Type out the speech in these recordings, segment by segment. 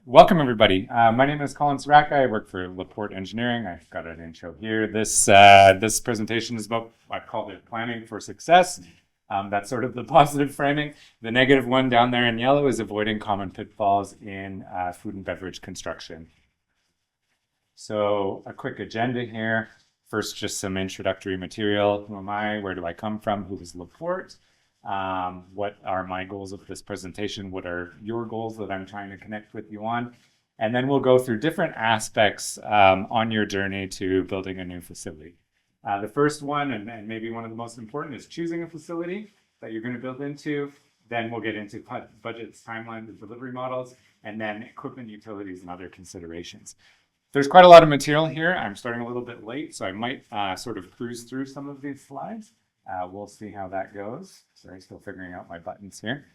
Welcome, everybody. My name is Colin Saraka. I work for Laporte Engineering. I've got an intro here. This presentation is about, I've called it planning for success. That's sort of the positive framing. The negative one down there in yellow is avoiding common pitfalls in food and beverage construction. So a quick agenda here. First, just some introductory material. Who am I? Where do I come from? Who is Laporte? What are my goals of this presentation? What are your goals that I'm trying to connect with you on? And then we'll go through different aspects on your journey to building a new facility. The first one, and maybe one of the most important, is choosing a facility that you're going to build into. Then we'll get into budgets, timelines, and delivery models, and then equipment, utilities, and other considerations. There's quite a lot of material here. I'm starting a little bit late, so I might sort of cruise through some of these slides. We'll see how that goes. Sorry, still figuring out my buttons here.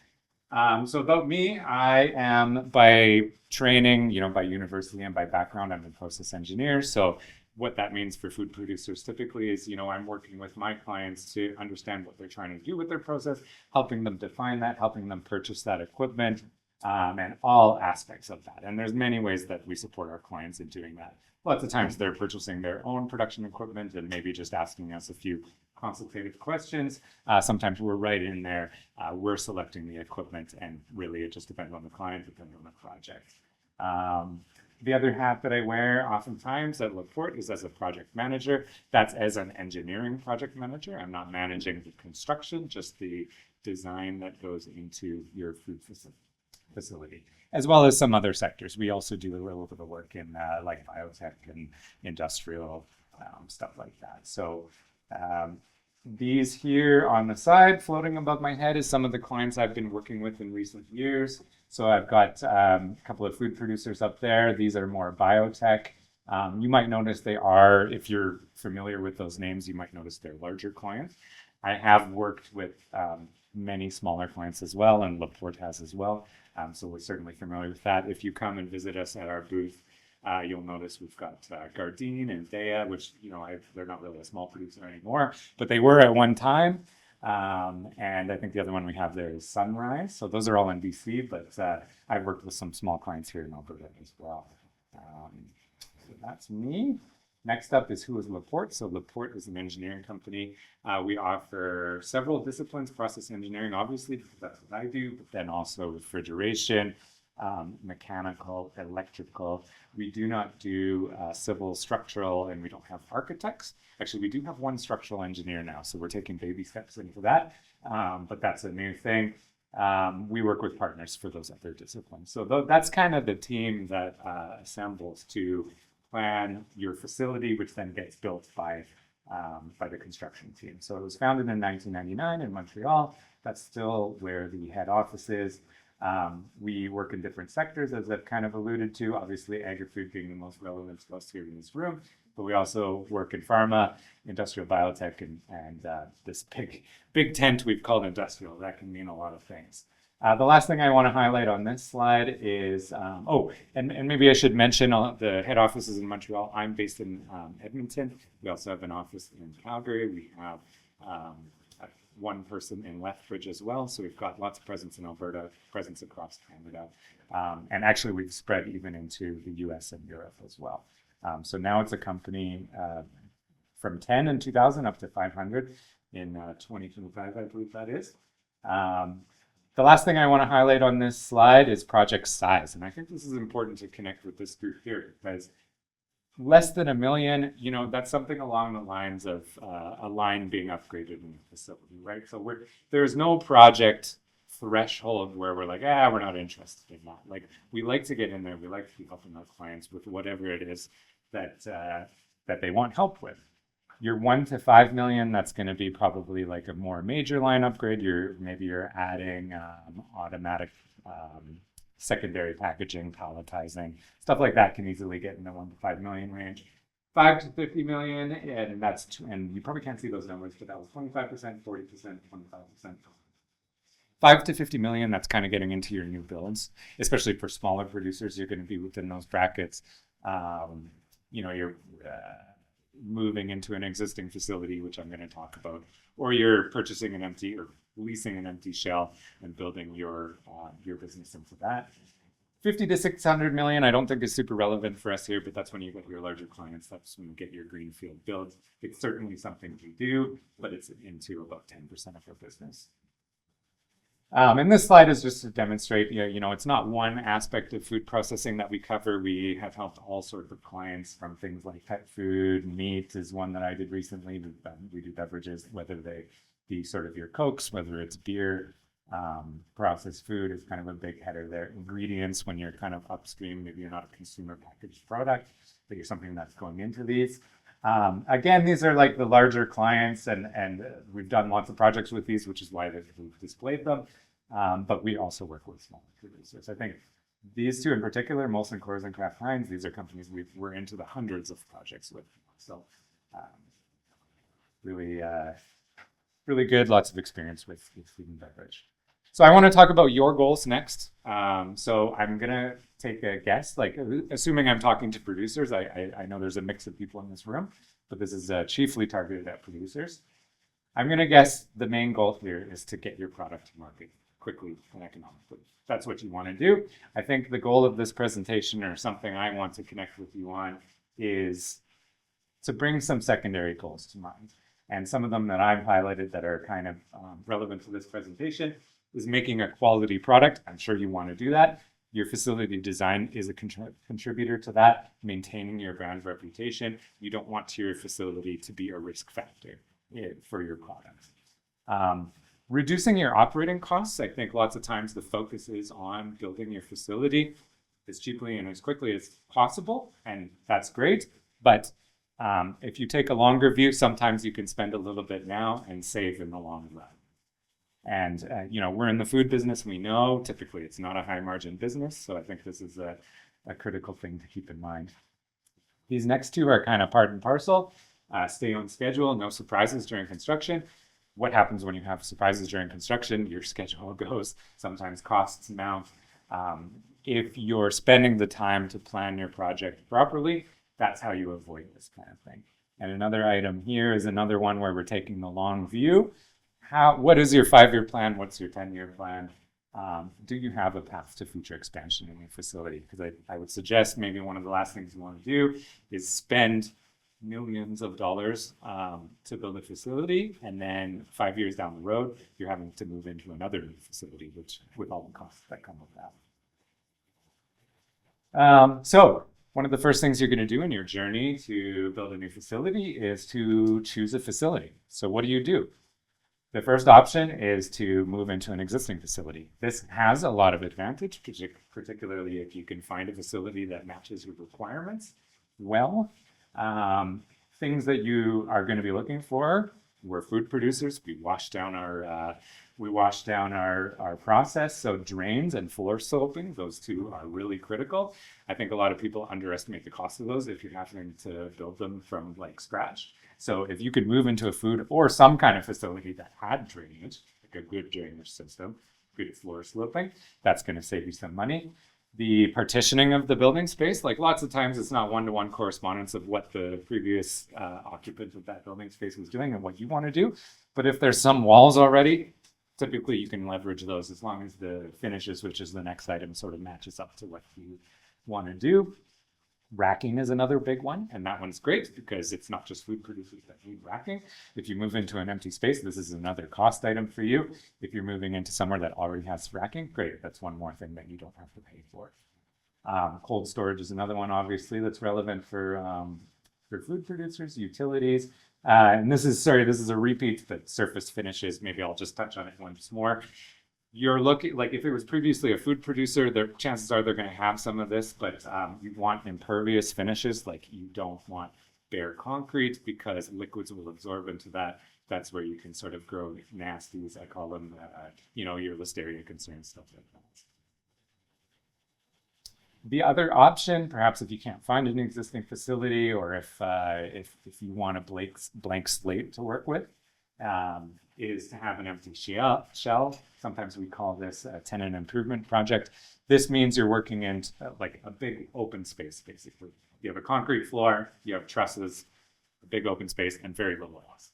So about me, I am by training, by university and by background, I'm a process engineer. So what that means for food producers typically is, I'm working with my clients to understand what they're trying to do with their process, helping them define that, helping them purchase that equipment, and all aspects of that. And there's many ways that we support our clients in doing that. Lots of times they're purchasing their own production equipment and maybe just asking us a few consultative questions. Sometimes we're right in there. We're selecting the equipment, and really it just depends on the client, depends on the project. The other hat that I wear oftentimes at Laporte is as a project manager. That's as an engineering project manager. I'm not managing the construction, just the design that goes into your food facility, as well as some other sectors. We also do a little bit of work in like biotech and industrial stuff like that. So these here on the side floating above my head is some of the clients I've been working with in recent years. So I've got a couple of food producers up there. These are more biotech. You might notice they are, if you're familiar with those names, you might notice they're larger clients. I have worked with many smaller clients as well, and Laporte has as well. So we're certainly familiar with that. If you come and visit us at our booth, you'll notice we've got Gardein and Dea, which, they're not really a small producer anymore, but they were at one time. And I think the other one we have there is Sunrise. So those are all in BC, but I've worked with some small clients here in Alberta as well. So that's me. Next up is who is Laporte. So Laporte is an engineering company. We offer several disciplines, process engineering, obviously, because that's what I do, but then also refrigeration, mechanical, electrical. We do not do civil, structural, and we don't have architects. Actually, we do have one structural engineer now, so we're taking baby steps into that, but that's a new thing. We work with partners for those other disciplines. So that's kind of the team that assembles to plan your facility, which then gets built by the construction team. So it was founded in 1999 in Montreal. That's still where the head office is. We work in different sectors, as I've kind of alluded to, obviously agri-food being the most relevant to us here in this room, but we also work in pharma, industrial biotech, and this big tent we've called industrial. That can mean a lot of things. The last thing I want to highlight on this slide is, and maybe I should mention the head office is in Montreal. I'm based in Edmonton. We also have an office in Calgary. We have one person in Lethbridge as well. So we've got lots of presence in Alberta, presence across Canada. And actually we've spread even into the US and Europe as well. So now it's a company from 10 in 2000 up to 500 in 2025, I believe that is. The last thing I want to highlight on this slide is project size. And I think this is important to connect with this group here, because less than $1 million, that's something along the lines of a line being upgraded in the facility, right? So there's no project threshold where we're like, we're not interested in that. Like, we like to get in there. We like to be helping our clients with whatever it is that they want help with. Your 1 to 5 million, that's going to be probably like a more major line upgrade. Maybe you're adding automatic secondary packaging, palletizing, stuff like that can easily get in the 1 to 5 million range. 5 to 50 million, and you probably can't see those numbers, but that was 25%, 40%, 25%. 5 to 50 million, that's kind of getting into your new builds, especially for smaller producers. You're going to be within those brackets. You're moving into an existing facility, which I'm going to talk about, or you're purchasing an empty or leasing an empty shell and building your business into that. 50 to 600 million, I don't think is super relevant for us here, but that's when you get your larger clients. That's when you get your greenfield builds. It's certainly something we do, but it's into about 10% of our business. And this slide is just to demonstrate, it's not one aspect of food processing that we cover. We have helped all sorts of clients, from things like pet food. Meat is one that I did recently. We do beverages, whether they be sort of your Cokes, whether it's beer. Processed food is kind of a big header there. Ingredients, when you're kind of upstream, maybe you're not a consumer packaged product, but you're something that's going into these. Again, these are like the larger clients, and we've done lots of projects with these, which is why we've displayed them. But we also work with smaller producers. I think these two in particular, Molson Coors and Kraft Heinz, these are companies we're into the hundreds of projects with. So really good, lots of experience with food and beverage. So I want to talk about your goals next. So I'm going to take a guess, like assuming I'm talking to producers. I know there's a mix of people in this room, but this is chiefly targeted at producers. I'm going to guess the main goal here is to get your product to market quickly and economically. That's what you want to do. I think the goal of this presentation, or something I want to connect with you on, is to bring some secondary goals to mind. And some of them that I've highlighted that are kind of relevant to this presentation is making a quality product. I'm sure you want to do that. Your facility design is a contributor to that. Maintaining your brand reputation. You don't want your facility to be a risk factor for your product. Reducing your operating costs. I think lots of times the focus is on building your facility as cheaply and as quickly as possible, and that's great. But if you take a longer view, sometimes you can spend a little bit now and save in the long run. And we're in the food business. We know typically it's not a high margin business, so I think this is a critical thing to keep in mind. These next two are kind of part and parcel. Stay on schedule, no surprises during construction. What happens when you have surprises during construction? Your schedule goes, sometimes costs mount. If you're spending the time to plan your project properly, that's how you avoid this kind of thing. And another item here is another one where we're taking the long view. What is your 5-year plan? What's your 10-year plan? Do you have a path to future expansion in your facility? Because I would suggest maybe one of the last things you want to do is spend millions of dollars to build a facility, and then 5 years down the road, you're having to move into another new facility, which with all the costs that come with that. So one of the first things you're going to do in your journey to build a new facility is to choose a facility. So what do? The first option is to move into an existing facility. This has a lot of advantage, particularly if you can find a facility that matches your requirements well. Things that you are going to be looking for: we're food producers. We wash down our process. So drains and floor sloping, those two are really critical. I think a lot of people underestimate the cost of those if you're having to build them from like scratch. So if you could move into a food or some kind of facility that had drainage, like a good drainage system, good floor sloping, that's going to save you some money. The partitioning of the building space, like lots of times it's not one-to-one correspondence of what the previous occupant of that building space was doing and what you want to do. But if there's some walls already, typically you can leverage those as long as the finishes, which is the next item, sort of matches up to what you want to do. Racking is another big one, and that one's great because it's not just food producers that need racking. If you move into an empty space, this is another cost item for you. If you're moving into somewhere that already has racking, great, that's one more thing that you don't have to pay for. Cold storage is another one, obviously, that's relevant for food producers. Utilities, and this is a repeat, but surface finishes, maybe I'll just touch on it once more. You're looking, like if it was previously a food producer, chances are they're going to have some of this, but you want impervious finishes. Like you don't want bare concrete because liquids will absorb into that. That's where you can sort of grow nasties, I call them, your listeria concerns, stuff like that. The other option, perhaps if you can't find an existing facility, or if you want a blank slate to work with, is to have an empty shell. Sometimes we call this a tenant improvement project. This means you're working in like a big open space, basically. You have a concrete floor, you have trusses, a big open space, and very little else.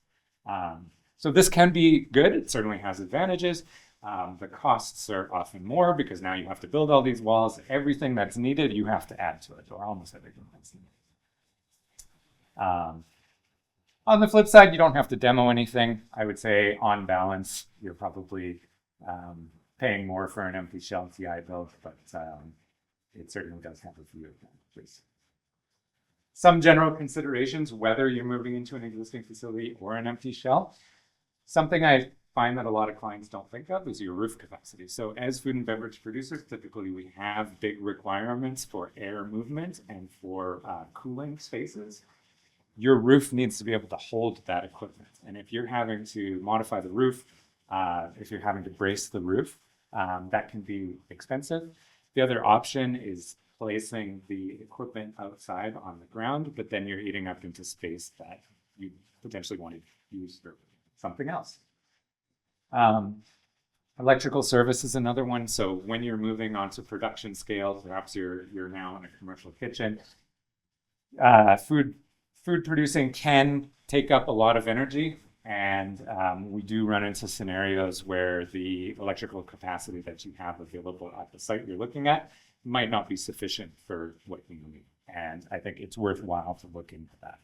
So this can be good. It certainly has advantages, The costs are often more because now you have to build all these walls. Everything that's needed, you have to add to it, or almost everything that's needed. On the flip side, you don't have to demo anything. I would say on balance, you're probably paying more for an empty shell TI build, but it certainly does have a few advantages. Some general considerations, whether you're moving into an existing facility or an empty shell. Something I find that a lot of clients don't think of is your roof capacity. So as food and beverage producers, typically we have big requirements for air movement and for cooling spaces. Your roof needs to be able to hold that equipment. And if you're having to modify the roof, if you're having to brace the roof, that can be expensive. The other option is placing the equipment outside on the ground, but then you're eating up into space that you potentially want to use for something else. Electrical service is another one. So when you're moving onto production scale, perhaps you're now in a commercial kitchen, food producing can take up a lot of energy, and we do run into scenarios where the electrical capacity that you have available at the site you're looking at might not be sufficient for what you need. And I think it's worthwhile to look into that.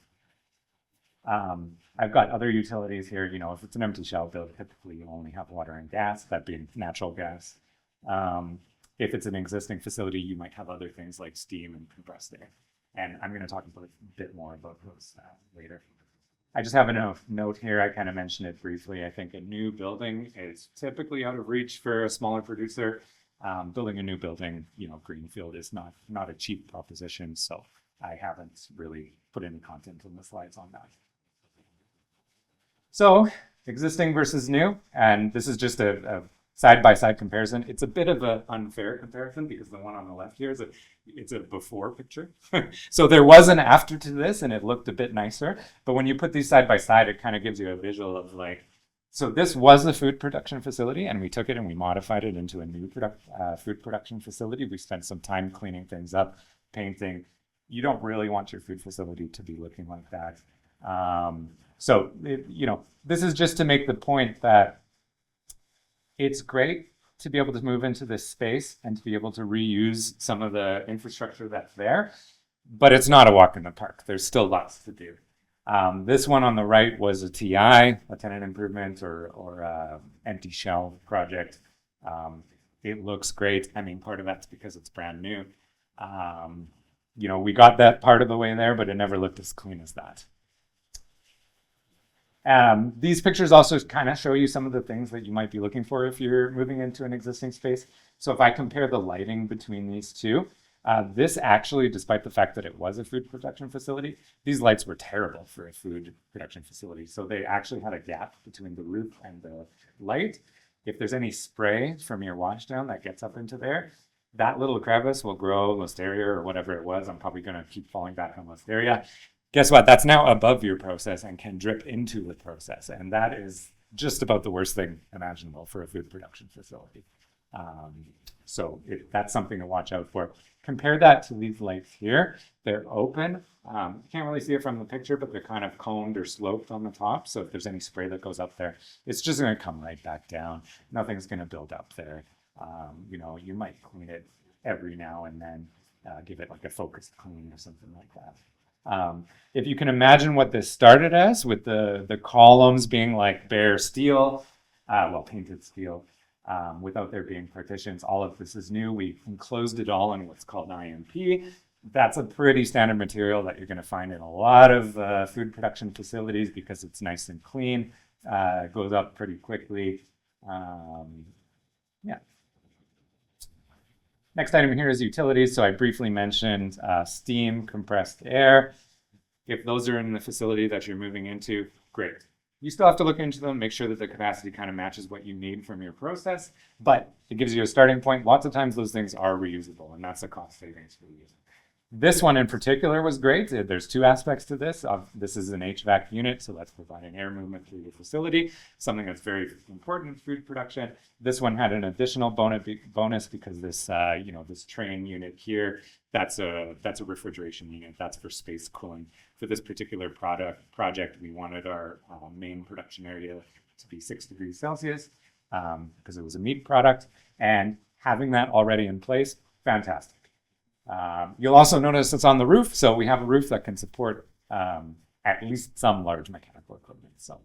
I've got other utilities here. You know, if it's an empty shell build, typically you only have water and gas, that being natural gas. If it's an existing facility, you might have other things like steam and compressed air. And I'm going to talk a bit more about those later. I just have a note here. I kind of mentioned it briefly. I think a new building is typically out of reach for a smaller producer. Building a new building, you know, greenfield is not a cheap proposition. So I haven't really put any content in the slides on that. So existing versus new, and this is just a side-by-side comparison. It's a bit of an unfair comparison because the one on the left here it's a before picture. So there was an after to this and it looked a bit nicer. But when you put these side by side, it kind of gives you a visual of like, so this was a food production facility and we took it and we modified it into a new food production facility. We spent some time cleaning things up, painting. You don't really want your food facility to be looking like that. So, you know, this is just to make the point that it's great to be able to move into this space and to be able to reuse some of the infrastructure that's there, but it's not a walk in the park. There's still lots to do. This one on the right was a TI, a tenant improvement or empty shell project. It looks great. I mean, part of that's because it's brand new. You know, we got that part of the way there, but it never looked as clean as that. These pictures also kind of show you some of the things that you might be looking for if you're moving into an existing space. So if I compare the lighting between these two, this actually, despite the fact that it was a food production facility, these lights were terrible for a food production facility. So they actually had a gap between the roof and the light. If there's any spray from your washdown that gets up into there, that little crevice will grow listeria or whatever it was. I'm probably going to keep falling back on listeria. Guess what? That's now above your process and can drip into the process. And that is just about the worst thing imaginable for a food production facility. So that's something to watch out for. Compare that to these lights here. They're open. You can't really see it from the picture, but they're kind of coned or sloped on the top. So if there's any spray that goes up there, it's just going to come right back down. Nothing's going to build up there. You know, you might clean it every now and then, give it like a focused clean or something like that. If you can imagine what this started as, with the columns being like bare steel, well, painted steel, without there being partitions, all of this is new. We enclosed it all in what's called IMP. That's a pretty standard material that you're going to find in a lot of food production facilities because it's nice and clean, goes up pretty quickly. Yeah. Next item here is utilities. So I briefly mentioned steam, compressed air. If those are in the facility that you're moving into, great. You still have to look into them, make sure that the capacity kind of matches what you need from your process, but it gives you a starting point. Lots of times those things are reusable, and that's a cost savings for you. This one in particular was great. There's two aspects to this. This is an HVAC unit, so that's providing air movement through the facility, something that's very important in food production. This one had an additional bonus because this, you know, this train unit here, that's a refrigeration unit. That's for space cooling. For this particular project, we wanted our main production area to be 6 degrees Celsius. because it was a meat product. And having that already in place, fantastic. You'll also notice it's on the roof, so we have a roof that can support at least some large mechanical equipment. So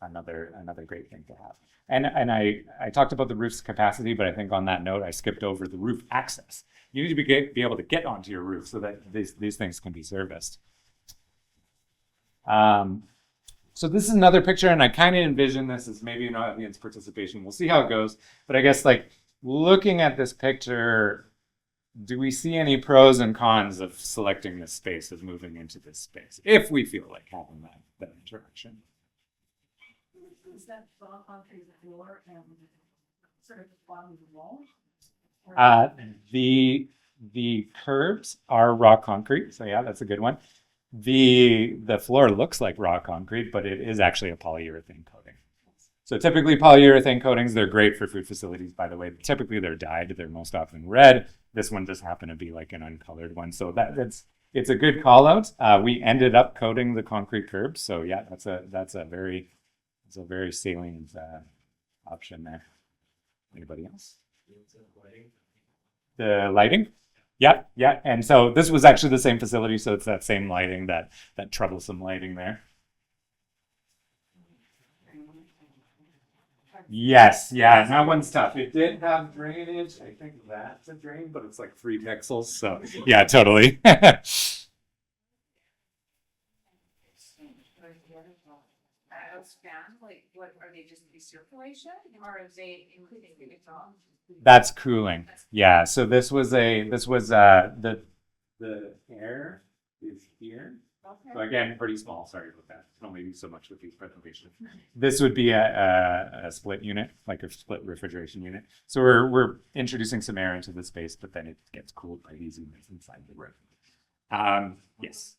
another great thing to have. And I talked about the roof's capacity, but I think on that note, I skipped over the roof access. You need to be able to get onto your roof so that these things can be serviced. So this is another picture, and I kind of envision this as maybe an audience participation. We'll see how it goes. But I guess like looking at this picture, do we see any pros and cons of selecting this space, of moving into this space, if we feel like having that interaction? Is that raw concrete floor and sort of the bottom of the wall? The curbs are raw concrete, so yeah, that's a good one. The floor looks like raw concrete, but it is actually a polyurethane coating. So typically polyurethane coatings, they're great for food facilities, by the way. Typically they're dyed, they're most often red. This one just happened to be like an uncolored one. So it's a good call out. We ended up coating the concrete curbs. So yeah, that's a very salient option there. Anybody else? The lighting? Yeah. And so this was actually the same facility, so it's that same lighting, that troublesome lighting there. Yes, yeah, and that one's tough. It did have drainage. I think that's a drain, but it's like 3 pixels. So yeah, totally. Like, what are they, just recirculation, or are they including the exhaust? That's cooling. Yeah. So this was the air is here. Okay. So again, pretty small. Sorry about that. I don't maybe so much with these presentations. This would be a split unit, like a split refrigeration unit. So we're introducing some air into the space, but then it gets cooled by these units inside the room. Yes.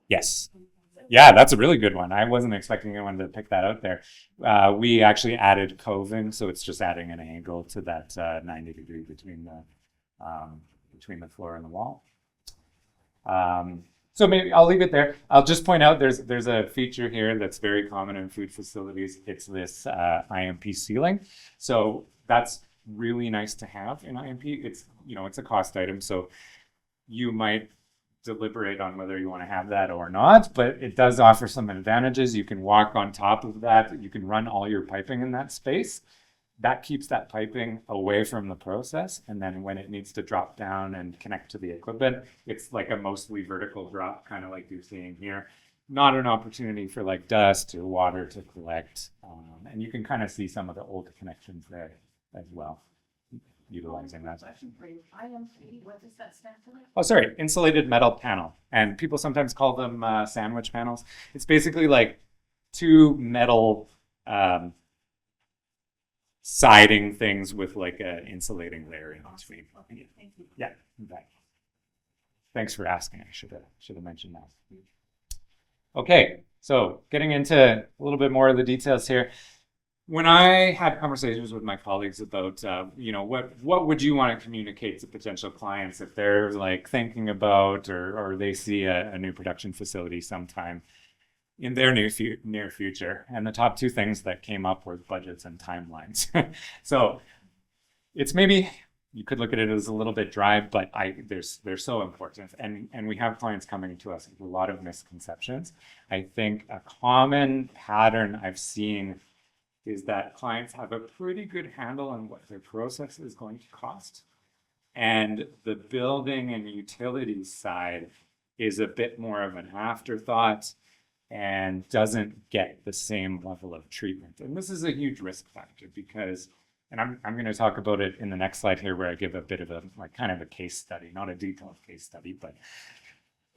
Yes. Yeah, that's a really good one. I wasn't expecting anyone to pick that out there. We actually added coving, so it's just adding an angle to that 90 degree between the floor and the wall. So maybe I'll leave it there. I'll just point out there's a feature here that's very common in food facilities. It's this IMP ceiling. So that's really nice to have in IMP. It's a cost item, so you might deliberate on whether you want to have that or not, but it does offer some advantages. You can walk on top of that. You can run all your piping in that space. That keeps that piping away from the process, and then when it needs to drop down and connect to the equipment, it's like a mostly vertical drop, kind of like you're seeing here. Not an opportunity for like dust or water to collect, and you can kind of see some of the old connections there as well, utilizing that. IMP, what does that stand for? Oh, sorry, insulated metal panel. And people sometimes call them sandwich panels. It's basically like two metal siding things with like an insulating layer in between. Okay, thank you. Yeah, exactly. Thanks for asking. I should have mentioned that. Okay, so getting into a little bit more of the details here. When I had conversations with my colleagues about, what would you want to communicate to potential clients if they're like thinking about or they see a new production facility sometime in their near future? And the top two things that came up were budgets and timelines. So it's maybe, you could look at it as a little bit dry, but they're so important. And we have clients coming to us with a lot of misconceptions. I think a common pattern I've seen is that clients have a pretty good handle on what their process is going to cost. And the building and utilities side is a bit more of an afterthought and doesn't get the same level of treatment. And this is a huge risk factor because, and I'm going to talk about it in the next slide here where I give a bit of a kind of a case study, not a detailed case study, but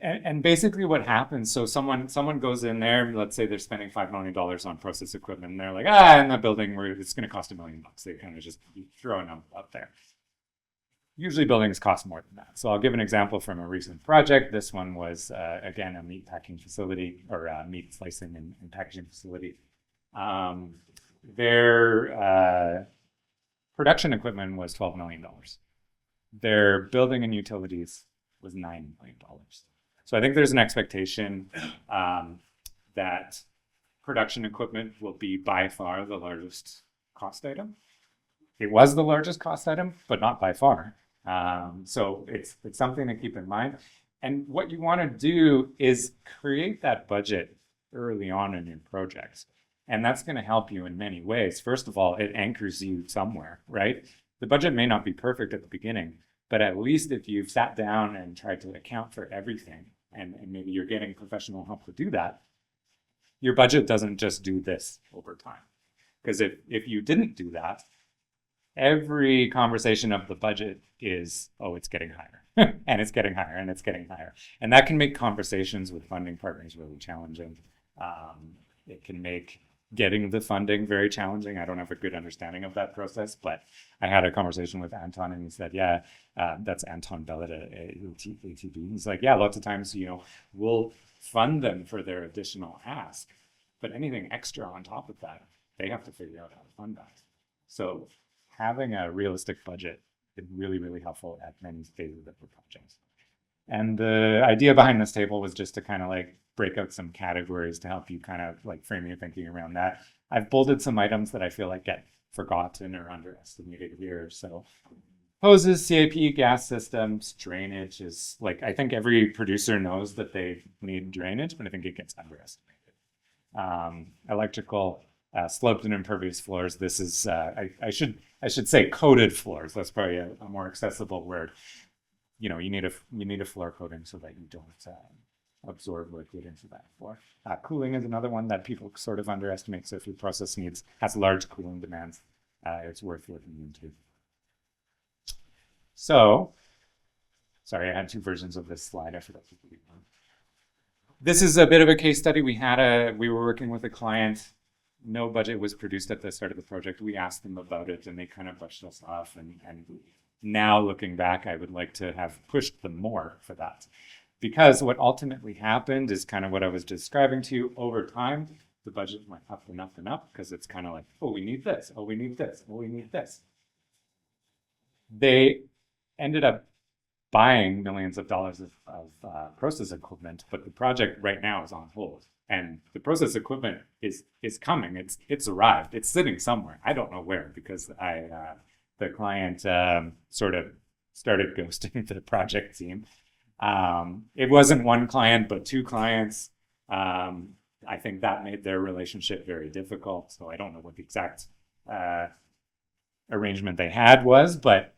and basically what happens, so someone goes in there, let's say they're spending $5 million on process equipment, and they're like, in that building where it's going to cost $1 million. They kind of just throw a number up there. Usually buildings cost more than that. So I'll give an example from a recent project. This one was, again, a meat packing facility or a meat slicing and packaging facility. Their production equipment was $12 million. Their building and utilities was $9 million. So I think there's an expectation that production equipment will be by far the largest cost item. It was the largest cost item, but not by far. So it's something to keep in mind. And what you want to do is create that budget early on in your projects. And that's going to help you in many ways. First of all, it anchors you somewhere, right? The budget may not be perfect at the beginning, but at least if you've sat down and tried to account for everything, and maybe you're getting professional help to do that, your budget doesn't just do this over time. Because if you didn't do that, every conversation of the budget is, oh, it's getting higher. And it's getting higher, and it's getting higher. And that can make conversations with funding partners really challenging. It can make getting the funding very challenging. I don't have a good understanding of that process, but I had a conversation with Anton, and he said, yeah, that's Anton Bellet at ATB. He's like, yeah, lots of times, we'll fund them for their additional ask, but anything extra on top of that, they have to figure out how to fund that. So having a realistic budget is really, really helpful at many phases of the project. And the idea behind this table was just to kind of like break out some categories to help you kind of like frame your thinking around that. I've bolded some items that I feel like get forgotten or underestimated here. So hoses, CAP, gas systems, drainage is like, I think every producer knows that they need drainage, but I think it gets underestimated. Electrical, sloped and impervious floors. This is, I should say coated floors. That's probably a more accessible word. You need a floor coating so that you don't absorb liquid into that floor. Cooling is another one that people sort of underestimate. So if your process has large cooling demands, it's worth looking into. So, sorry, I had two versions of this slide. I forgot to delete one. This is a bit of a case study. We were working with a client. No budget was produced at the start of the project. We asked them about it, and they kind of brushed us off. And now looking back, I would like to have pushed them more for that. Because what ultimately happened is kind of what I was describing to you. Over time, the budget went up and up and up because it's kind of like, oh, we need this. Oh, we need this. Oh, we need this. They ended up buying millions of dollars of process equipment, but the project right now is on hold. And the process equipment is coming. It's arrived. It's sitting somewhere. I don't know where because the client sort of started ghosting the project team. It wasn't one client, but two clients. I think that made their relationship very difficult. So I don't know what the exact arrangement they had was, but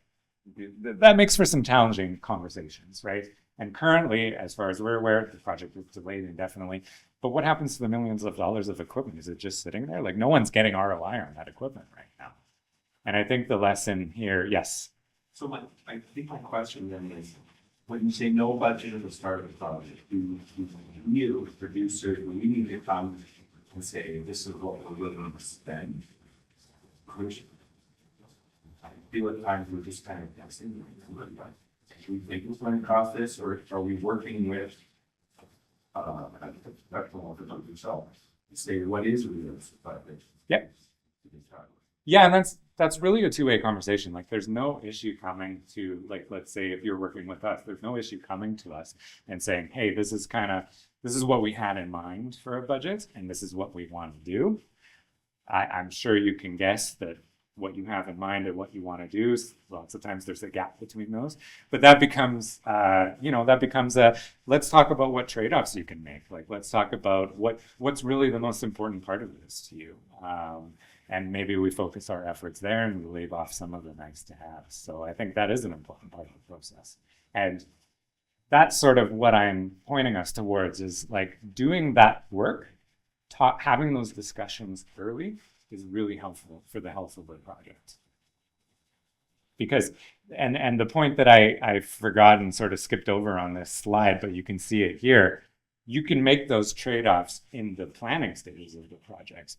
that makes for some challenging conversations, right? And currently, as far as we're aware, the project is delayed indefinitely. But what happens to the millions of dollars of equipment? Is it just sitting there? Like no one's getting ROI on that equipment right now. And I think the lesson here, yes. So I think my question then is, when you say no budget at the start of the project, you producers, when you need to come and say, this is what we're willing to spend, I feel at times we're just kind of guessing. Do we think it's going to cost this, or are we working with a professional themselves to say what is realistic budget? Yeah. Yeah, and that's really a two-way conversation. Like there's no issue coming to, like, let's say if you're working with us, there's no issue coming to us and saying, hey, this is what we had in mind for a budget and this is what we want to do. I'm sure you can guess that what you have in mind and what you want to do, lots of times there's a gap between those, but that becomes let's talk about what trade-offs you can make. Like, let's talk about what's really the most important part of this to you. And maybe we focus our efforts there and we leave off some of the nice to have. So I think that is an important part of the process. And that's sort of what I'm pointing us towards is like doing that work, having those discussions early is really helpful for the health of the project. Because, and the point that I forgot and sort of skipped over on this slide, but you can see it here, you can make those trade-offs in the planning stages of the projects.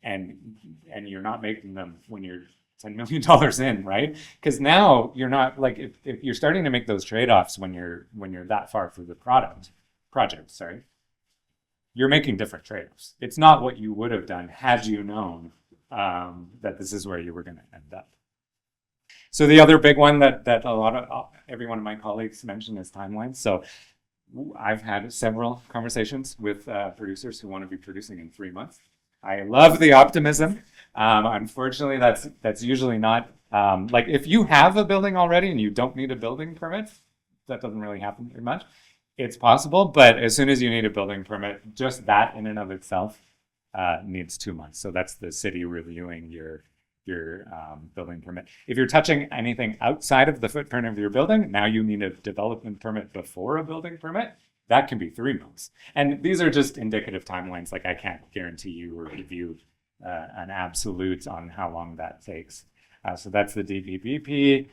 And you're not making them when you're $10 million in, right? Because now you're not like, if you're starting to make those trade-offs when you're that far through the project, you're making different trade-offs. It's not what you would have done had you known that this is where you were going to end up. So the other big one that every one of my colleagues mentioned is timelines. So I've had several conversations with producers who want to be producing in 3 months. I love the optimism. Unfortunately, that's usually not like if you have a building already and you don't need a building permit, that doesn't really happen very much. It's possible, but as soon as you need a building permit, just that in and of itself needs 2 months. So that's the city reviewing your building permit. If you're touching anything outside of the footprint of your building, now you need a development permit before a building permit. That can be 3 months. And these are just indicative timelines. Like I can't guarantee you or give you an absolute on how long that takes. So that's the DPPP.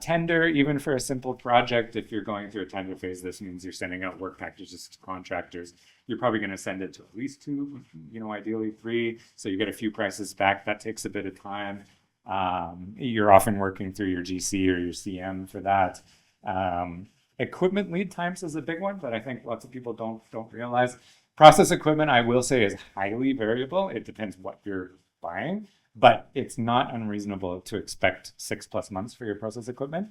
Tender, even for a simple project, if you're going through a tender phase, this means you're sending out work packages to contractors. You're probably going to send it to at least 2, ideally 3. So you get a few prices back. That takes a bit of time. You're often working through your GC or your CM for that. Equipment lead times is a big one, but I think lots of people don't realize. Process equipment, I will say, is highly variable. It depends what you're buying, but it's not unreasonable to expect 6+ months for your process equipment.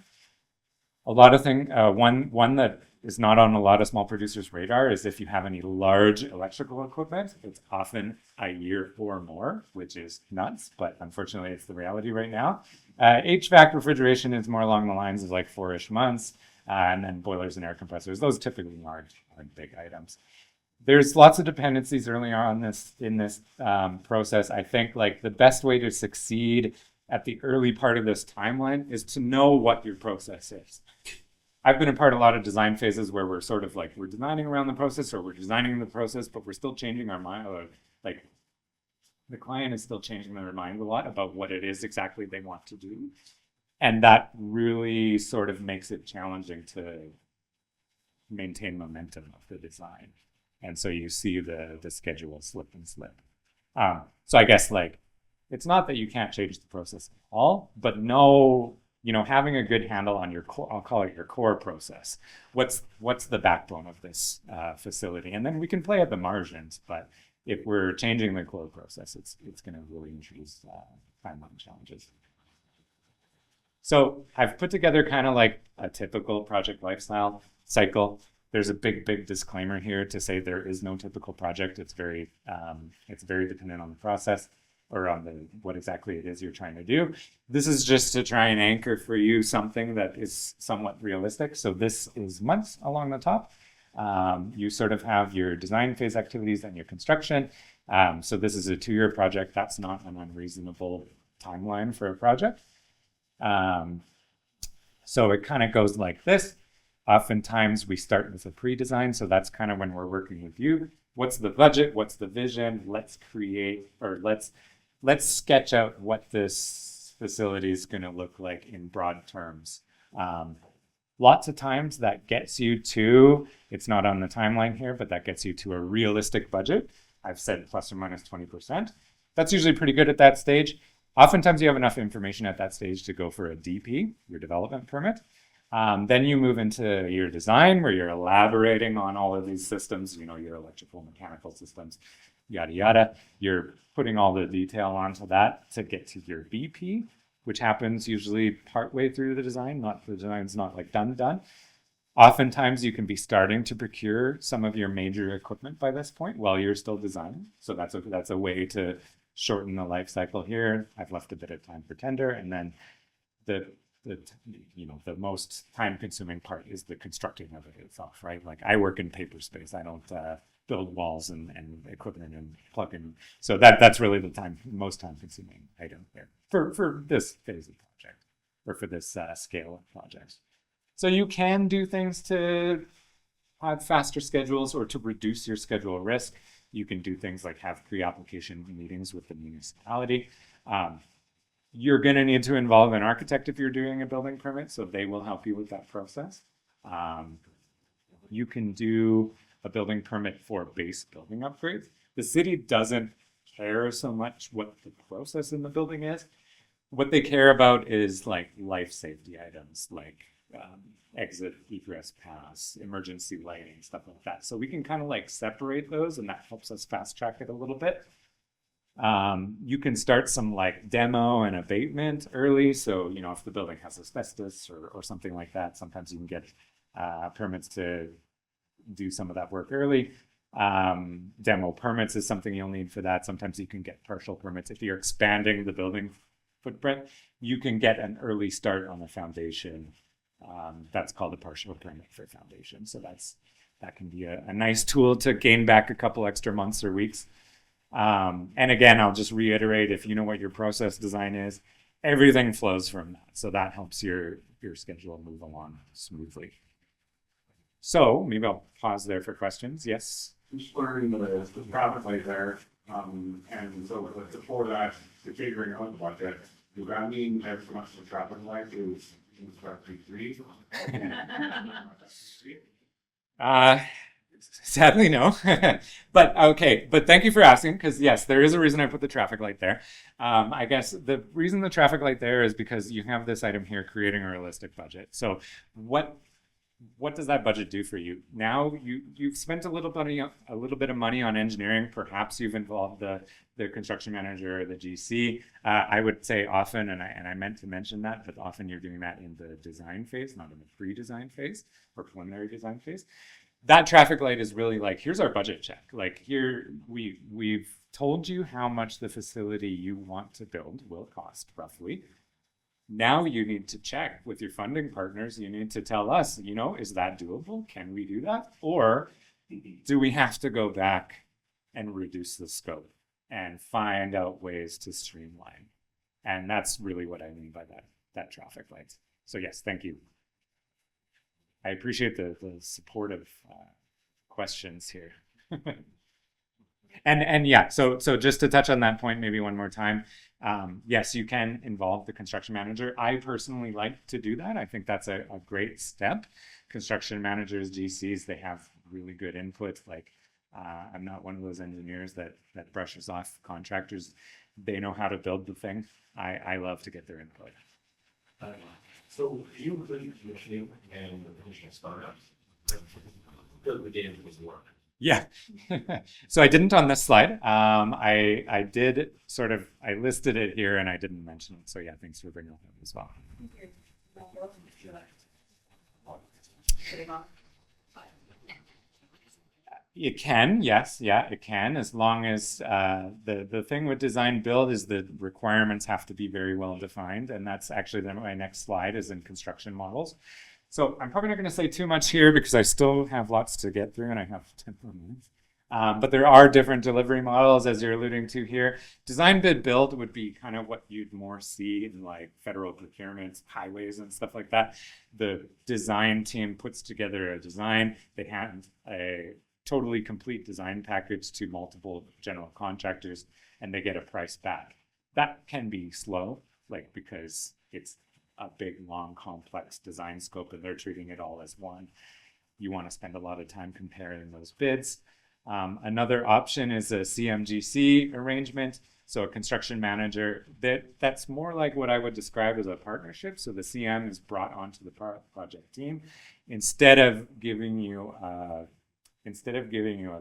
A lot of things, one that is not on a lot of small producers' radar is if you have any large electrical equipment, it's often a year or more, which is nuts, but unfortunately it's the reality right now. HVAC refrigeration is more along the lines of like 4-ish months, and then boilers and air compressors, those typically aren't big items. There's lots of dependencies early on in this process. I think like the best way to succeed at the early part of this timeline is to know what your process is. I've been a part of a lot of design phases where we're sort of like, we're designing around the process or we're designing the process, but we're still changing our mind. Or like the client is still changing their mind a lot about what it is exactly they want to do. And that really sort of makes it challenging to maintain momentum of the design. And so you see the schedule slip and slip. So I guess like, it's not that you can't change the process at all, but having a good handle on your core, I'll call it your core process. What's the backbone of this facility? And then we can play at the margins, but if we're changing the core process, it's going to really introduce timeline challenges. So I've put together kind of like a typical project lifestyle cycle. There's a big disclaimer here to say there is no typical project. It's very dependent on the process or on what exactly it is you're trying to do. This is just to try and anchor for you something that is somewhat realistic. So this is months along the top. You sort of have your design phase activities and your construction. So this is a 2-year project. That's not an unreasonable timeline for a project. So it kind of goes like this. Oftentimes we start with a pre-design. So that's kind of when we're working with you. What's the budget? What's the vision? Let's sketch out what this facility is going to look like in broad terms. Lots of times that gets you to, it's not on the timeline here, but that gets you to a realistic budget. I've said plus or minus 20%. That's usually pretty good at that stage. Oftentimes you have enough information at that stage to go for a DP, your development permit. Then you move into your design where you're elaborating on all of these systems, your electrical, mechanical systems, yada, yada. You're putting all the detail onto that to get to your BP, which happens usually partway through the design. The design's not like done. Oftentimes you can be starting to procure some of your major equipment by this point while you're still designing. So that's a way to shorten the life cycle here. I've left a bit of time for tender, and then the most time-consuming part is the constructing of it itself, right? Like I work in paper space. I don't build walls and equipment and plug in. So that's really the most time-consuming item here for this phase of project or for this scale of projects. So you can do things to have faster schedules or to reduce your schedule risk. You can do things like have pre-application meetings with the municipality. You're going to need to involve an architect if you're doing a building permit, so they will help you with that process. You can do a building permit for base building upgrades. The city doesn't care so much what the process in the building is. What they care about is like life safety items, like exit, egress pass, emergency lighting, stuff like that. So we can kind of like separate those, and that helps us fast track it a little bit. You can start some like demo and abatement early. So, if the building has asbestos or something like that, sometimes you can get permits to do some of that work early. Demo permits is something you'll need for that. Sometimes you can get partial permits. If you're expanding the building footprint, you can get an early start on the foundation. That's called a partial permit for foundation. So that can be a nice tool to gain back a couple extra months or weeks. And again, I'll just reiterate, if you know what your process design is, everything flows from that. So that helps your schedule move along smoothly. So maybe I'll pause there for questions. Yes? Just learning the traffic light there, and so before that, the figuring out about that, does that mean every much the traffic light is instructor 3? Sadly, no. But okay, but thank you for asking, because yes, there is a reason I put the traffic light there. I guess the reason the traffic light there is because you have this item here, creating a realistic budget. So what does that budget do for you? Now you've spent a little bit of money on engineering. Perhaps you've involved the construction manager or the GC. I would say often, and I meant to mention that, but often you're doing that in the design phase, not in the pre-design phase or preliminary design phase. That traffic light is really like, here's our budget check. Like here, we've told you how much the facility you want to build will cost roughly. Now you need to check with your funding partners. You need to tell us, is that doable? Can we do that? Or do we have to go back and reduce the scope and find out ways to streamline? And that's really what I mean by that traffic light. So yes, thank you. I appreciate the supportive questions here. and yeah, so just to touch on that point maybe one more time, yes, you can involve the construction manager. I personally like to do that. I think that's a great step. Construction managers, GCs, they have really good input. Like I'm not one of those engineers that brushes off contractors. They know how to build the thing. I love to get their input. So you include commissioning and the commissioning startups, because we did was work. Yeah. So I didn't on this slide. I did I listed it here and I didn't mention it. So yeah, thanks for bringing it up as well. It can, yes, yeah, it can, as long as the thing with design build is the requirements have to be very well defined, and that's actually my next slide is in construction models. So I'm probably not going to say too much here because I still have lots to get through and I have 10 more minutes. But there are different delivery models, as you're alluding to here. Design bid build would be kind of what you'd more see in like federal procurements, highways and stuff like that. The design team puts together a design. They hand a totally complete design package to multiple general contractors and they get a price back. That can be slow, like because it's a big, long, complex design scope and they're treating it all as one. You want to spend a lot of time comparing those bids. Another option is a CMGC arrangement. So a construction manager, that's more like what I would describe as a partnership. So the CM is brought onto the project team. Instead of giving you a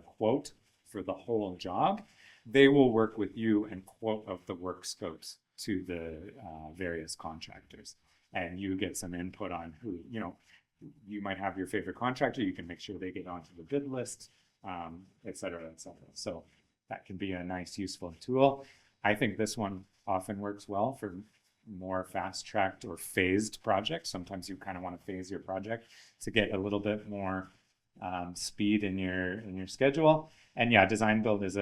quote for the whole job, they will work with you and quote of the work scopes to the various contractors. And you get some input on who, you might have your favorite contractor, you can make sure they get onto the bid list, et cetera, et cetera. So that can be a nice, useful tool. I think this one often works well for more fast-tracked or phased projects. Sometimes you kind of want to phase your project to get a little bit more speed in your schedule. And yeah, design build is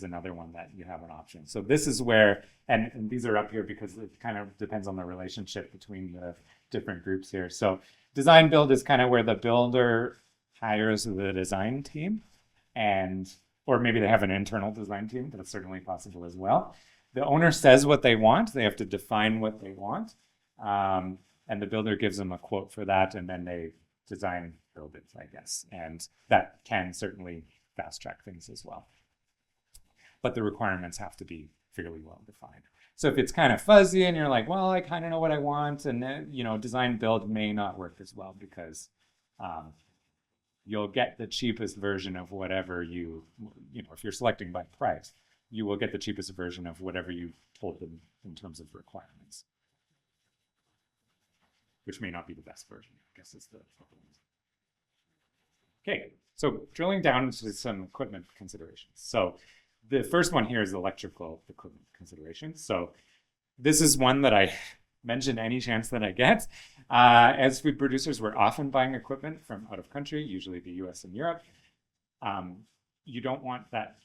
another one that you have an option. So this is where, and these are up here because it kind of depends on the relationship between the different groups here. So design build is kind of where the builder hires the design team, or maybe they have an internal design team. That's certainly possible as well. The owner says what they want. They have to define what they want. And the builder gives them a quote for that, and then they design build it, I guess. And that can certainly fast track things as well. But the requirements have to be fairly well defined. So if it's kind of fuzzy and you're like, well, I kind of know what I want, and then, design build may not work as well because you'll get the cheapest version of whatever if you're selecting by price, you will get the cheapest version of whatever you told them in terms of requirements, which may not be the best version, I guess is the problem. Okay, so drilling down into some equipment considerations. So the first one here is electrical equipment considerations. So this is one that I mention any chance that I get. As food producers, we're often buying equipment from out of country, usually the US and Europe. You don't want that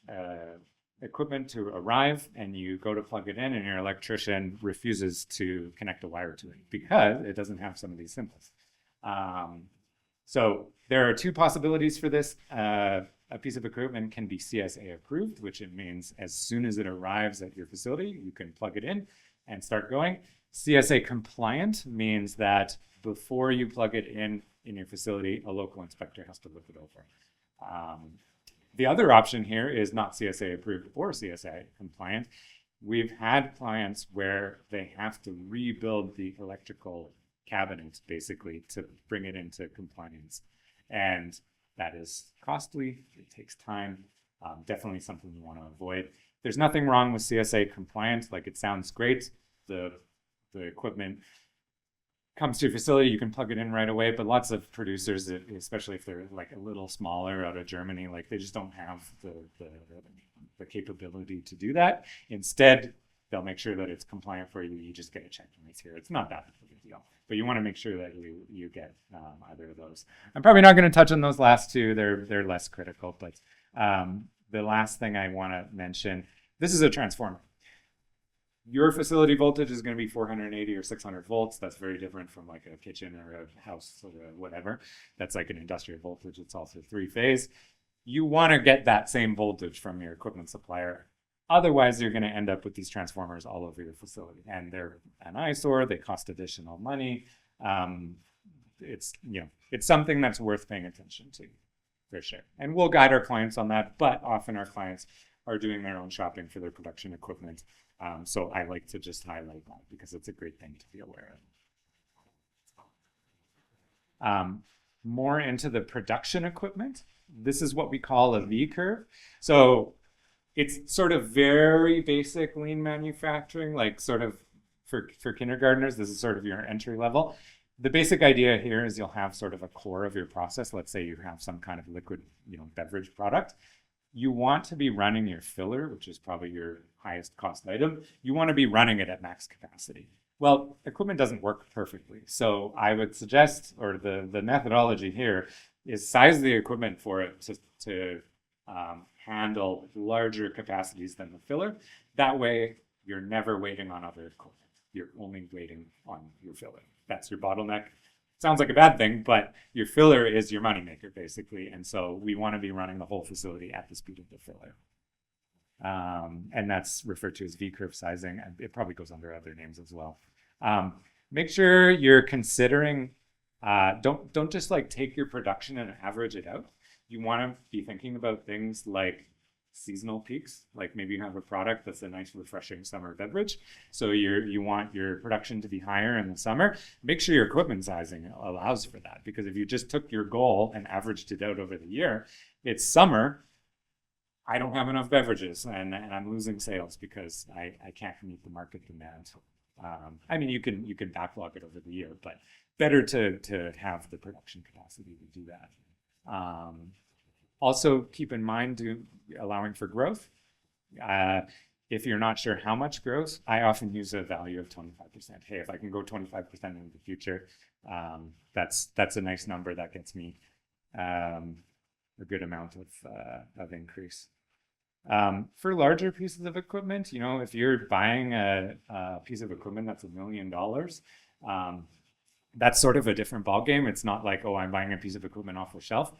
equipment to arrive and you go to plug it in and your electrician refuses to connect a wire to it because it doesn't have some of these symbols. So there are two possibilities for this. A piece of equipment can be CSA approved, which it means as soon as it arrives at your facility, you can plug it in and start going. CSA compliant means that before you plug it in your facility, a local inspector has to look it over. The other option here is not CSA approved or CSA compliant. We've had clients where they have to rebuild the electrical cabinet basically to bring it into compliance. And that is costly, it takes time, definitely something you want to avoid. There's nothing wrong with CSA compliant, like it sounds great. The equipment comes to your facility, you can plug it in right away, but lots of producers, especially if they're like a little smaller out of Germany, like they just don't have the capability to do that. Instead, they'll make sure that it's compliant for you. You just get a check when it's here. It's not that big a deal, but you want to make sure that you get either of those. I'm probably not going to touch on those last two. They're less critical, but the last thing I want to mention, this is a transformer. Your facility voltage is going to be 480 or 600 volts. That's very different from like a kitchen or a house or whatever. That's like an industrial voltage. It's also three-phase. You want to get that same voltage from your equipment supplier. Otherwise, you're going to end up with these transformers all over your facility, and they're an eyesore. They cost additional money. It's something that's worth paying attention to, for sure. And we'll guide our clients on that. But often our clients are doing their own shopping for their production equipment. So I like to just highlight that because it's a great thing to be aware of. More into the production equipment. This is what we call a V curve. So it's sort of very basic lean manufacturing, like sort of for kindergartners, this is sort of your entry level. The basic idea here is you'll have sort of a core of your process. Let's say you have some kind of liquid, beverage product. You want to be running your filler, which is probably your highest cost item. You want to be running it at max capacity. Well, equipment doesn't work perfectly. So I would suggest, or the methodology here is size the equipment for it to handle larger capacities than the filler. That way, you're never waiting on other equipment. You're only waiting on your filler. That's your bottleneck. Sounds like a bad thing, but your filler is your moneymaker, basically. And so we want to be running the whole facility at the speed of the filler. And that's referred to as V-curve sizing. And it probably goes under other names as well. Make sure you're considering, don't just like take your production and average it out. You want to be thinking about things like seasonal peaks, like maybe you have a product that's a nice refreshing summer beverage, so you want your production to be higher in the summer. Make sure your equipment sizing allows for that, because if you just took your goal and averaged it out over the year, it's summer, I don't have enough beverages and I'm losing sales because I can't meet the market demand. I mean, you can backlog it over the year, but better to have the production capacity to do that. Also, keep in mind allowing for growth. If you're not sure how much growth, I often use a value of 25%. Hey, if I can go 25% in the future, that's a nice number. That gets me a good amount of increase. For larger pieces of equipment, if you're buying a piece of equipment that's $1 million, that's sort of a different ballgame. It's not like, oh, I'm buying a piece of equipment off the shelf.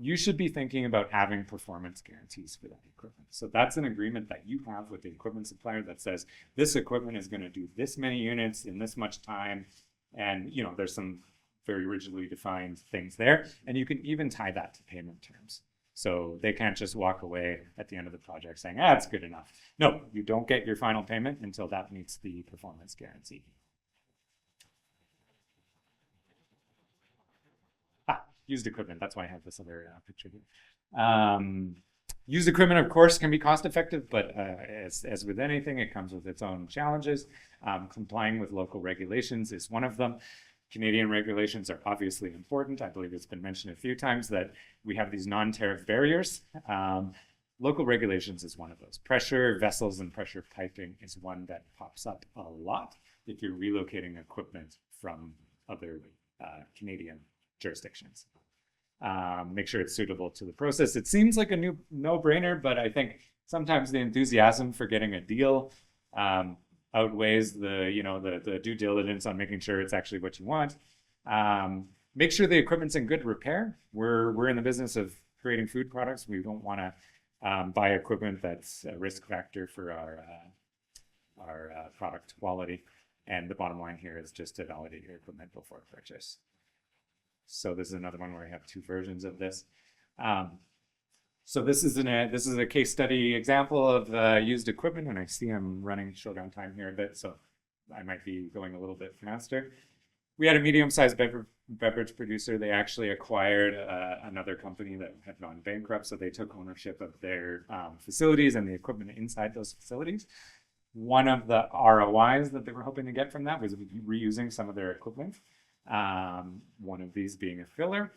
You should be thinking about having performance guarantees for that equipment. So that's an agreement that you have with the equipment supplier that says this equipment is going to do this many units in this much time. And, there's some very rigidly defined things there. And you can even tie that to payment terms. So they can't just walk away at the end of the project saying, it's good enough. No, you don't get your final payment until that meets the performance guarantee. Used equipment, that's why I have this other picture here. Used equipment, of course, can be cost effective, but as with anything, it comes with its own challenges. Complying with local regulations is one of them. Canadian regulations are obviously important. I believe it's been mentioned a few times that we have these non-tariff barriers. Local regulations is one of those. Pressure vessels and pressure piping is one that pops up a lot if you're relocating equipment from other Canadian jurisdictions. Make sure it's suitable to the process. It seems like a no-brainer, but I think sometimes the enthusiasm for getting a deal outweighs the due diligence on making sure it's actually what you want. Make sure the equipment's in good repair. We're in the business of creating food products. We don't want to buy equipment that's a risk factor for our product quality. And the bottom line here is just to validate your equipment before purchase. So this is another one where I have two versions of this. So this is a case study example of used equipment, and I see I'm running short on time here a bit, so I might be going a little bit faster. We had a medium-sized beverage producer. They actually acquired another company that had gone bankrupt, so they took ownership of their facilities and the equipment inside those facilities. One of the ROIs that they were hoping to get from that was reusing some of their equipment. One of these being a filler.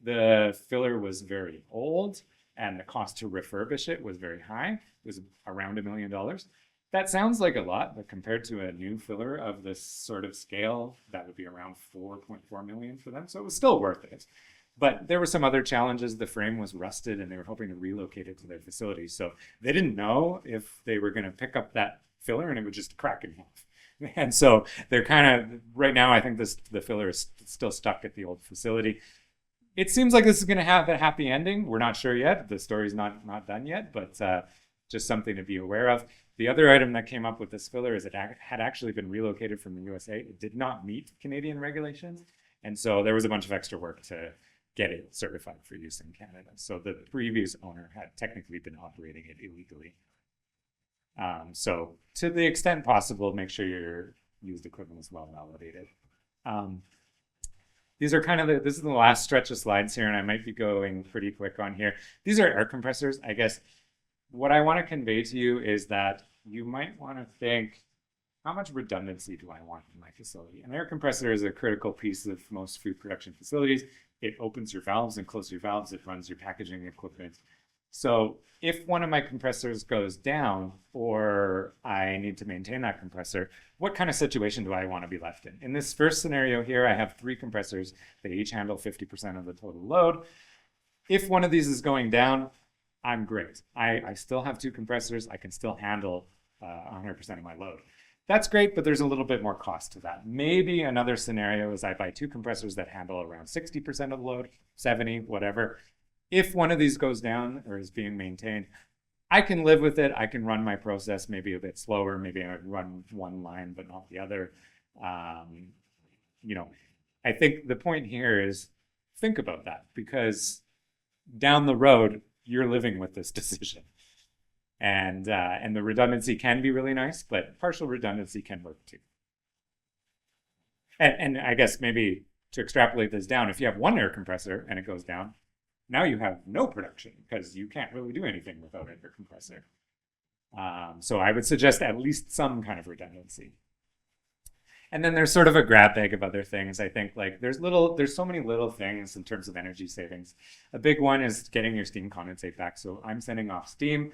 The filler was very old, and the cost to refurbish it was very high. It was around $1 million. That sounds like a lot, but compared to a new filler of this sort of scale, that would be around $4.4 million for them. So it was still worth it. But there were some other challenges. The frame was rusted, and they were hoping to relocate it to their facility. So they didn't know if they were going to pick up that filler and it would just crack in half. And so they're kind of, right now, I think the filler is still stuck at the old facility. It seems like this is going to have a happy ending. We're not sure yet. The story's not done yet, but just something to be aware of. The other item that came up with this filler is it had actually been relocated from the USA. It did not meet Canadian regulations. And so there was a bunch of extra work to get it certified for use in Canada. So the previous owner had technically been operating it illegally. So to the extent possible, make sure your used equipment is well validated. These are kind of this is the last stretch of slides here, and I might be going pretty quick on here. These are air compressors. I guess what I want to convey to you is that you might want to think, how much redundancy do I want in my facility? An air compressor is a critical piece of most food production facilities. It opens your valves and closes your valves. It runs your packaging equipment. So if one of my compressors goes down or I need to maintain that compressor, what kind of situation do I want to be left in? In this first scenario here, I have 3 compressors. They each handle 50% of the total load. If one of these is going down, I'm great. I still have 2 compressors. I can still handle 100% of my load. That's great, but there's a little bit more cost to that. Maybe another scenario is I buy 2 compressors that handle around 60% of the load, 70, whatever. If one of these goes down or is being maintained, I can live with it. I can run my process maybe a bit slower. Maybe I would run one line but not the other. I think the point here is think about that, because down the road, you're living with this decision. And the redundancy can be really nice, but partial redundancy can work too. And I guess maybe to extrapolate this down, if you have 1 air compressor and it goes down, now you have no production because you can't really do anything without an air compressor. So I would suggest at least some kind of redundancy. And then there's sort of a grab bag of other things. I think like there's so many little things in terms of energy savings. A big one is getting your steam condensate back. So I'm sending off steam,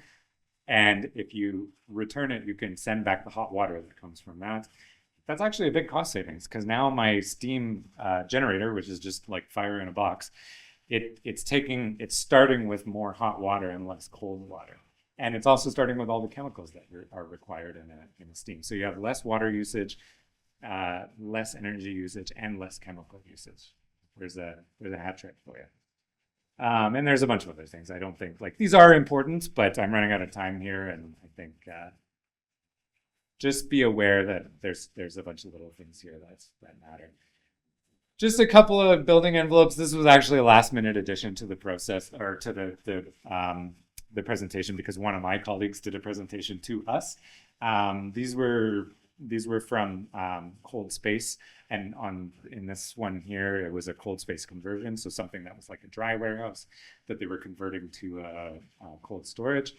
and if you return it, you can send back the hot water that comes from that. That's actually a big cost savings, because now my steam generator, which is just like fire in a box, it's starting with more hot water and less cold water. And it's also starting with all the chemicals that are required in a steam. So you have less water usage, less energy usage, and less chemical usage. There's a hat trick for you. And there's a bunch of other things. I don't think, like, these are important, but I'm running out of time here, and I think just be aware that there's a bunch of little things here that matter. Just a couple of building envelopes. This was actually a last-minute addition to the process, or to the presentation, because one of my colleagues did a presentation to us. These were from cold space, and in this one here, it was a cold space conversion, so something that was like a dry warehouse that they were converting to cold storage.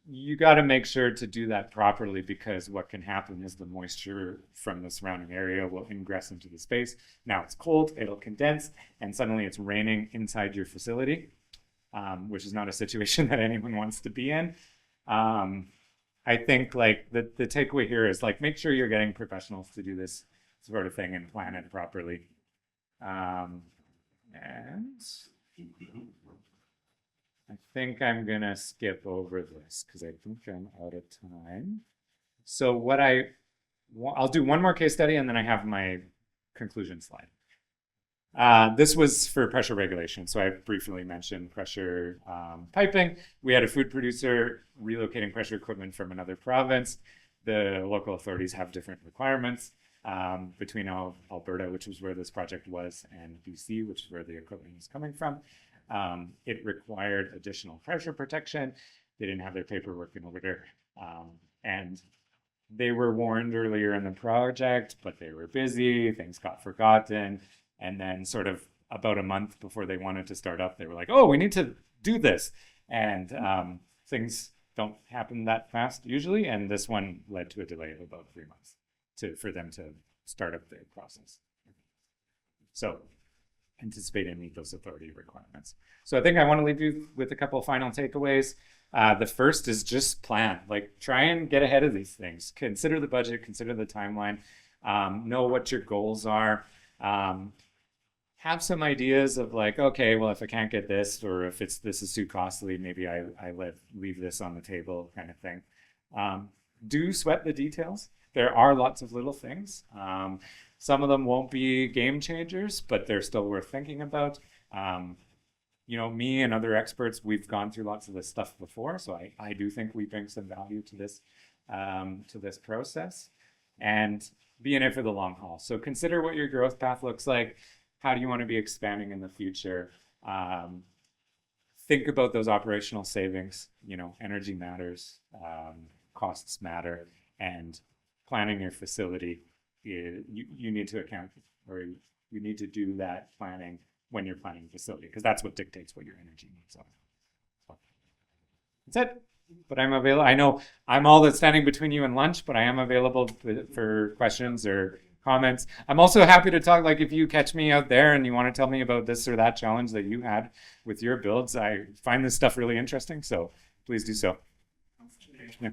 you got to make sure to do that properly, because what can happen is the moisture from the surrounding area will ingress into the space. Now it's cold, it'll condense, and suddenly it's raining inside your facility, which is not a situation that anyone wants to be in. I think like the takeaway here is like, make sure you're getting professionals to do this sort of thing and plan it properly. And I think I'm gonna skip over this because I think I'm out of time. So what I'll do one more case study and then I have my conclusion slide. This was for pressure regulation. So I briefly mentioned pressure piping. We had a food producer relocating pressure equipment from another province. The local authorities have different requirements between Alberta, which was where this project was, and BC, which is where the equipment was coming from. It required additional pressure protection. They didn't have their paperwork in order. And they were warned earlier in the project, but they were busy, things got forgotten. And then sort of about a month before they wanted to start up, they were like, oh, we need to do this. And things don't happen that fast usually. And this one led to a delay of about 3 months for them to start up the process. So anticipate and meet those authority requirements. So I think I want to leave you with a couple of final takeaways. The first is just plan. Like, try and get ahead of these things. Consider the budget, consider the timeline, know what your goals are. Have some ideas of like, okay, well, if I can't get this, or if this is too costly, maybe I leave this on the table, kind of thing. Do sweat the details. There are lots of little things. Some of them won't be game changers, but they're still worth thinking about. You know, me and other experts, we've gone through lots of this stuff before, so I do think we bring some value to this process, and be in it for the long haul. So consider what your growth path looks like. How do you want to be expanding in the future? Think about those operational savings. You know, energy matters, costs matter, and planning your facility, you need to account, or you need to do that planning when you're planning a facility, because that's what dictates what your energy needs are. So that's it. But I'm available. I know I'm all that's standing between you and lunch, but I am available for questions or comments. I'm also happy to talk, like if you catch me out there and you want to tell me about this or that challenge that you had with your builds. I find this stuff really interesting, so please do so. Yeah.